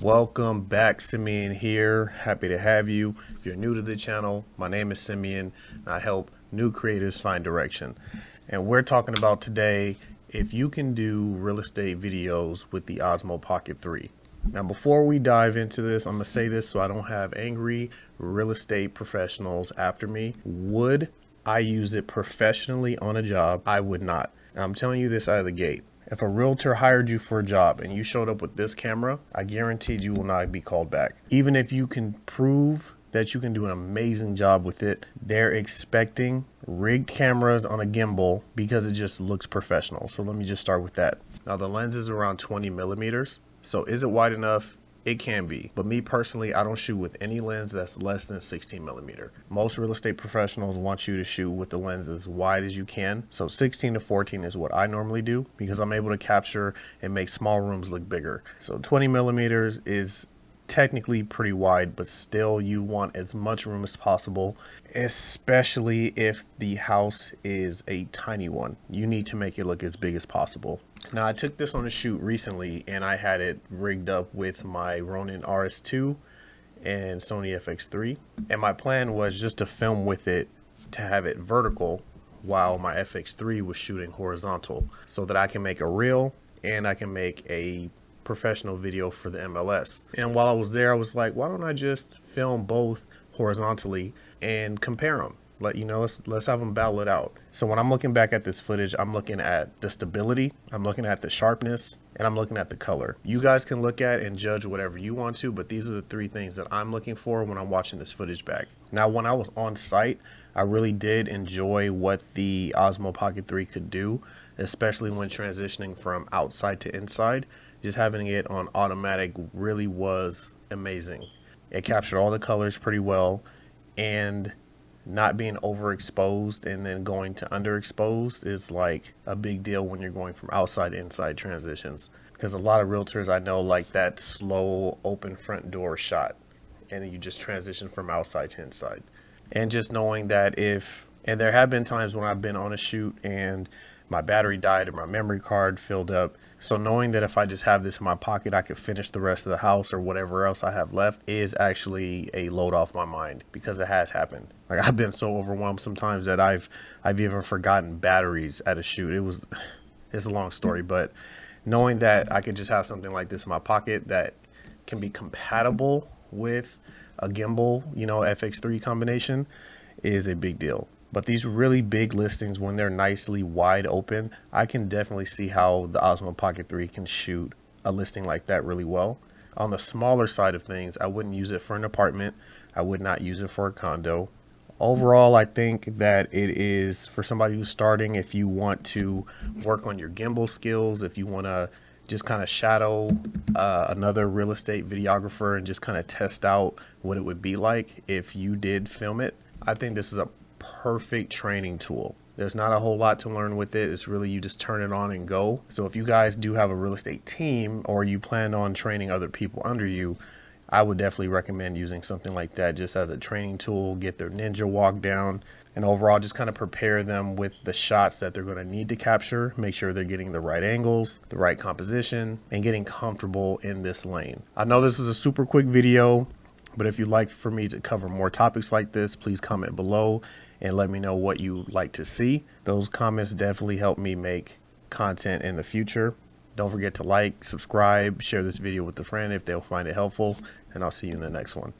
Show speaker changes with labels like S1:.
S1: Welcome back, Simeon here. Happy to have you. If you're new to the channel, my name is Simeon and I help new creators find direction. And we're talking about today if you can do real estate videos with the Osmo Pocket 3. Now, before we dive into this, I'm going to say this so I don't have angry real estate professionals after me. Would I use it professionally on a job? I would not. And I'm telling you this out of the gate. If a realtor hired you for a job and you showed up with this camera, I guaranteed you will not be called back. Even if you can prove that you can do an amazing job with it, they're expecting rigged cameras on a gimbal because it just looks professional. So let me just start with that. Now the lens is around 20 millimeters. So is it wide enough? It can be, but me personally, I don't shoot with any lens that's less than 16 millimeter. Most real estate professionals want you to shoot with the lens as wide as you can. So 16 to 14 is what I normally do because I'm able to capture and make small rooms look bigger. So 20 millimeters is technically pretty wide, but still you want as much room as possible, especially if the house is a tiny one. You need to make it look as big as possible. Now, I took this on a shoot recently and I had it rigged up with my Ronin RS2 and Sony FX3. And my plan was just to film with it to have it vertical while my FX3 was shooting horizontal so that I can make a reel and I can make a professional video for the MLS. And while I was there, I was like, why don't I just film both horizontally and compare them? Let's have them battle it out. So when I'm looking back at this footage, I'm looking at the stability, I'm looking at the sharpness, and I'm looking at the color. You guys can look at and judge whatever you want to, but these are the three things that I'm looking for when I'm watching this footage back. Now, when I was on site, I really did enjoy what the Osmo Pocket 3 could do, especially when transitioning from outside to inside. Just having it on automatic really was amazing. It captured all the colors pretty well, and not being overexposed and then going to underexposed is like a big deal when you're going from outside to inside transitions, because a lot of realtors I know like that slow open front door shot and then you just transition from outside to inside. And just knowing that and there have been times when I've been on a shoot and my battery died or my memory card filled up. So knowing that if I just have this in my pocket, I could finish the rest of the house or whatever else I have left is actually a load off my mind, because it has happened. Like, I've been so overwhelmed sometimes that I've even forgotten batteries at a shoot. It's a long story, but knowing that I could just have something like this in my pocket that can be compatible with a gimbal, FX3 combination is a big deal. But these really big listings, when they're nicely wide open, I can definitely see how the Osmo Pocket 3 can shoot a listing like that really well. On the smaller side of things, I wouldn't use it for an apartment. I would not use it for a condo. Overall, I think that it is for somebody who's starting. If you want to work on your gimbal skills, if you want to just kind of shadow another real estate videographer and just kind of test out what it would be like if you did film it, I think this is a perfect training tool. There's not a whole lot to learn with it. It's really you just turn it on and go. So if you guys do have a real estate team or you plan on training other people under you, I would definitely recommend using something like that just as a training tool. Get their ninja walk down and overall just kind of prepare them with the shots that they're going to need to capture. Make sure they're getting the right angles, the right composition, and getting comfortable in this lane. I know this is a super quick video, but if you'd like for me to cover more topics like this, please comment below and let me know what you like to see. Those comments definitely help me make content in the future. Don't forget to like, subscribe, share this video with a friend if they'll find it helpful, and I'll see you in the next one.